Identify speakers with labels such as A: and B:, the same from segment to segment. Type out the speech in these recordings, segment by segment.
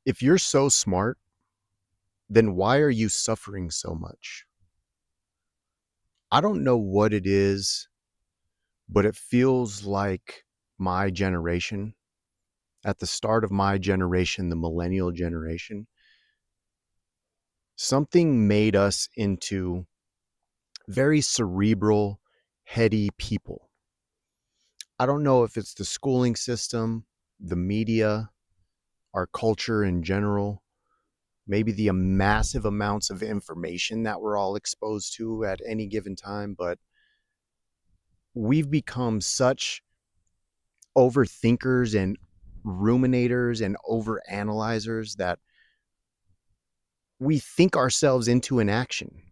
A: If you're so smart, then why are you suffering so much? I don't know what it is, but it feels like my generation, at the start of my generation, the millennial generation, something made us into very cerebral, heady people. I don't know if it's the schooling system, the media, our culture in general, maybe the massive amounts of information that we're all exposed to at any given time, but we've become such overthinkers and ruminators and overanalyzers that we think ourselves into an action.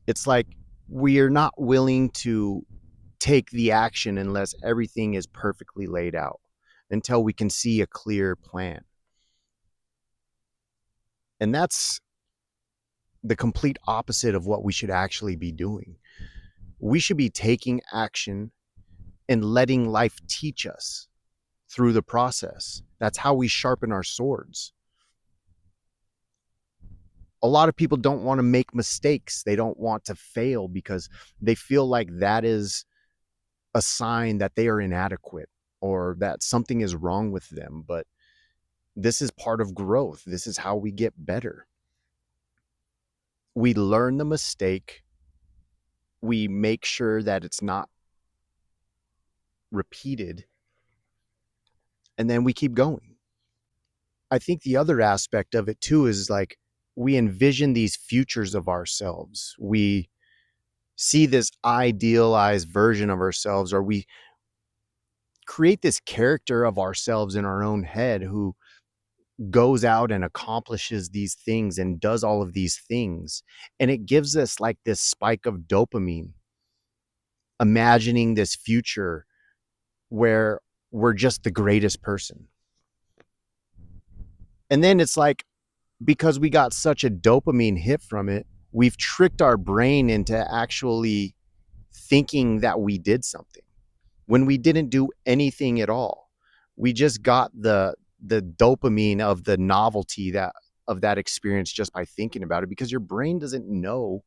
A: It's like we are not willing to take the action unless everything is perfectly laid out, until we can see a clear plan. And that's the complete opposite of what we should actually be doing. We should be taking action and letting life teach us through the process. That's how we sharpen our swords. A lot of people don't want to make mistakes. They don't want to fail because they feel like that is a sign that they are inadequate or that something is wrong with them. But this is part of growth. This is how we get better. We learn the mistake. We make sure that it's not repeated. And then we keep going. I think the other aspect of it too is like we envision these futures of ourselves. We see this idealized version of ourselves, or we create this character of ourselves in our own head who goes out and accomplishes these things and does all of these things. And it gives us like this spike of dopamine, imagining this future where we're just the greatest person. And then it's like, because we got such a dopamine hit from it, we've tricked our brain into actually thinking that we did something when we didn't do anything at all. We just got the dopamine of the novelty that of that experience just by thinking about it, because your brain doesn't know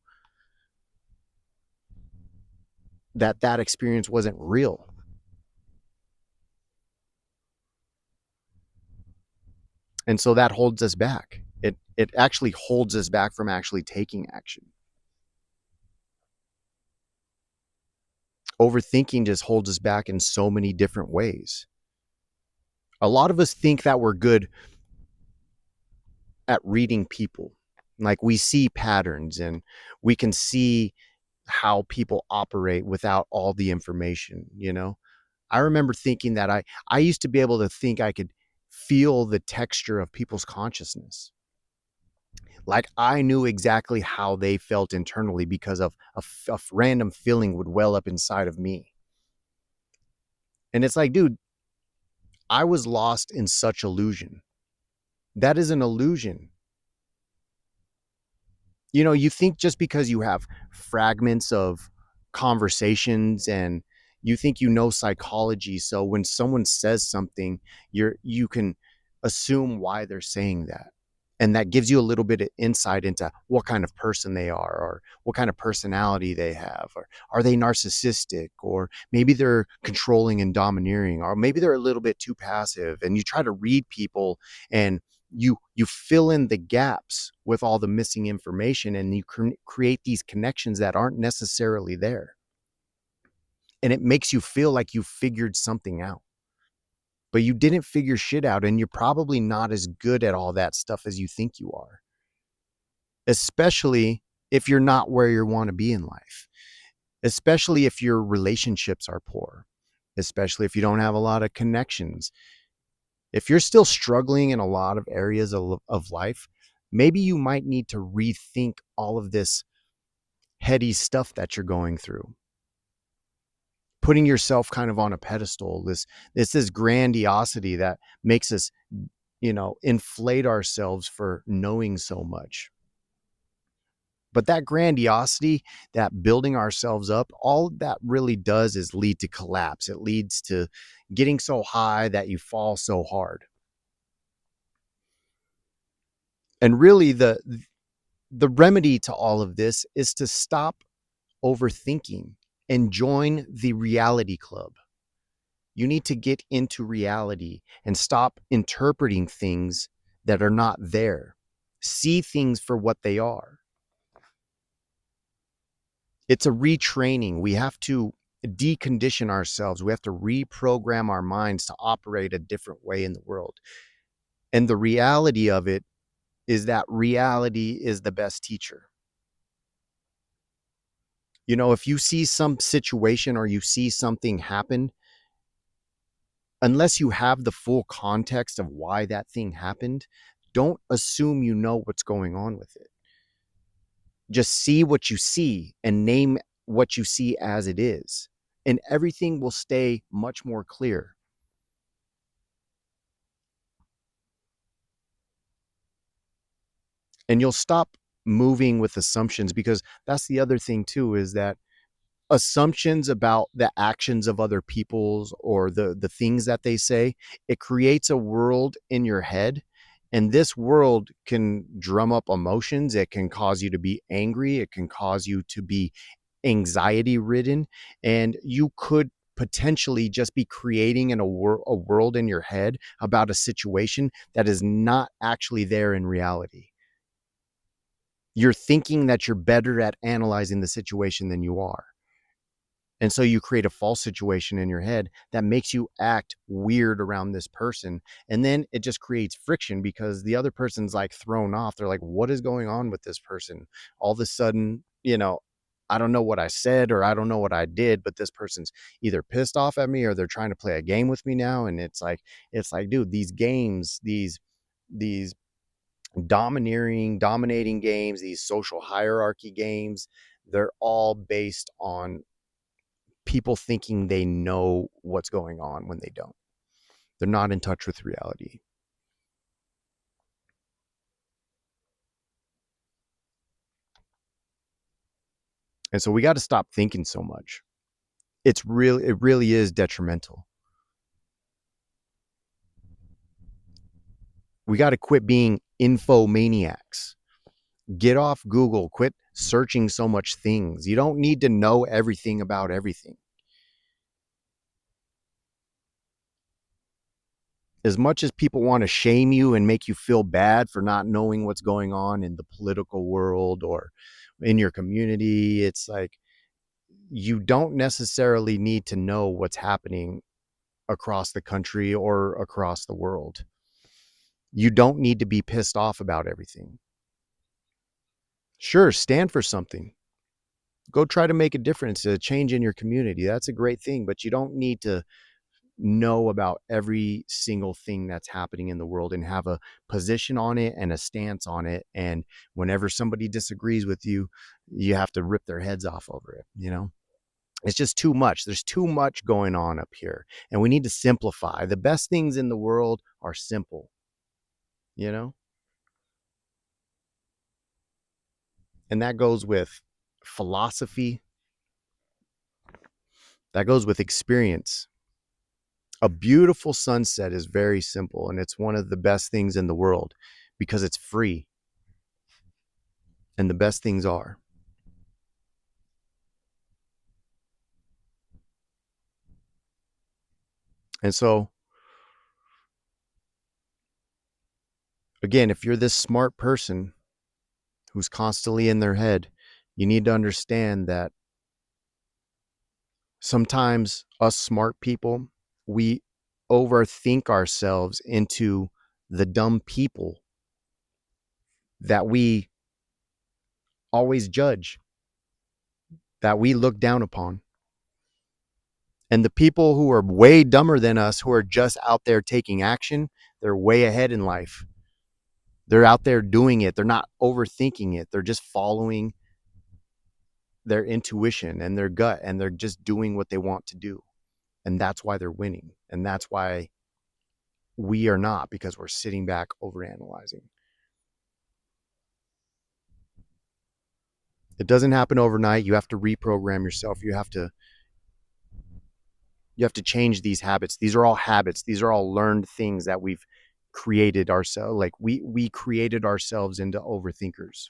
A: that that experience wasn't real. And so that holds us back. It actually holds us back from actually taking action. Overthinking just holds us back in so many different ways. A lot of us think that we're good at reading people. Like we see patterns and we can see how people operate without all the information. I remember thinking that I used to be able to think I could feel the texture of people's consciousness. Like I knew exactly how they felt internally because of a random feeling would well up inside of me. And it's like, dude, I was lost in such illusion. That is an illusion. You think just because you have fragments of conversations and you think you know psychology, so when someone says something, you can assume why they're saying that. And that gives you a little bit of insight into what kind of person they are, or what kind of personality they have, or are they narcissistic, or maybe they're controlling and domineering, or maybe they're a little bit too passive. And you try to read people and you fill in the gaps with all the missing information, and you create these connections that aren't necessarily there. And it makes you feel like you figured something out, but you didn't figure shit out, and you're probably not as good at all that stuff as you think you are, especially if you're not where you want to be in life, especially if your relationships are poor, especially if you don't have a lot of connections. If you're still struggling in a lot of areas of life, maybe you might need to rethink all of this heady stuff that you're going through. Putting yourself kind of on a pedestal, this grandiosity that makes us, inflate ourselves for knowing so much. But that grandiosity, that building ourselves up, all that really does is lead to collapse. It leads to getting so high that you fall so hard. And really the remedy to all of this is to stop overthinking and join the reality club. You need to get into reality and stop interpreting things that are not there. See things for what they are. It's a retraining. We have to decondition ourselves. We have to reprogram our minds to operate a different way in the world. And the reality of it is that reality is the best teacher. You know, if you see some situation or you see something happen, unless you have the full context of why that thing happened, don't assume you know what's going on with it. Just see what you see and name what you see as it is, and everything will stay much more clear. And you'll stop moving with assumptions, because that's the other thing too, is that assumptions about the actions of other people's or the things that they say, it creates a world in your head, and this world can drum up emotions. It can cause you to be angry, it can cause you to be anxiety ridden, and you could potentially just be creating a world in your head about a situation that is not actually there in reality. You're thinking that you're better at analyzing the situation than you are. And so you create a false situation in your head that makes you act weird around this person. And then it just creates friction because the other person's like thrown off. They're like, what is going on with this person? All of a sudden, I don't know what I said or I don't know what I did, but this person's either pissed off at me or they're trying to play a game with me now. And it's like, dude, these games, these dominating games, these social hierarchy games, they're all based on people thinking they know what's going on when they don't. They're not in touch with reality. And so we got to stop thinking so much. It really is detrimental. We got to quit being infomaniacs. Get off Google, quit searching so much things. You don't need to know everything about everything. As much as people want to shame you and make you feel bad for not knowing what's going on in the political world or in your community, it's like you don't necessarily need to know what's happening across the country or across the world. You don't need to be pissed off about everything. Sure, stand for something. Go try to make a difference, a change in your community. That's a great thing, but you don't need to know about every single thing that's happening in the world and have a position on it and a stance on it. And whenever somebody disagrees with you, you have to rip their heads off over it. It's just too much. There's too much going on up here, and we need to simplify. The best things in the world are simple, you know? And that goes with philosophy, that goes with experience. A beautiful sunset is very simple, and it's one of the best things in the world because it's free, and the best things are. And so, again, if you're this smart person who's constantly in their head, you need to understand that sometimes us smart people, we overthink ourselves into the dumb people that we always judge, that we look down upon. And the people who are way dumber than us, who are just out there taking action, they're way ahead in life. They're out there doing it. They're not overthinking it. They're just following their intuition and their gut, and they're just doing what they want to do. And that's why they're winning. And that's why we are not, because we're sitting back overanalyzing. It doesn't happen overnight. You have to reprogram yourself. You have to change these habits. These are all habits. These are all learned things that we've created ourselves. Like we created ourselves into overthinkers.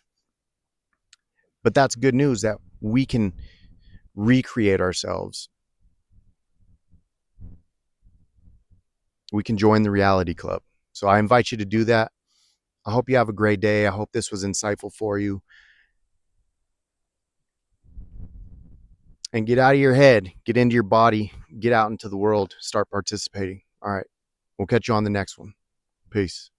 A: But that's good news that we can recreate ourselves. We can join the reality club. So I invite you to do that. I hope you have a great day. I hope this was insightful for you. And get out of your head, get into your body, get out into the world, start participating. All right. We'll catch you on the next one. Peace.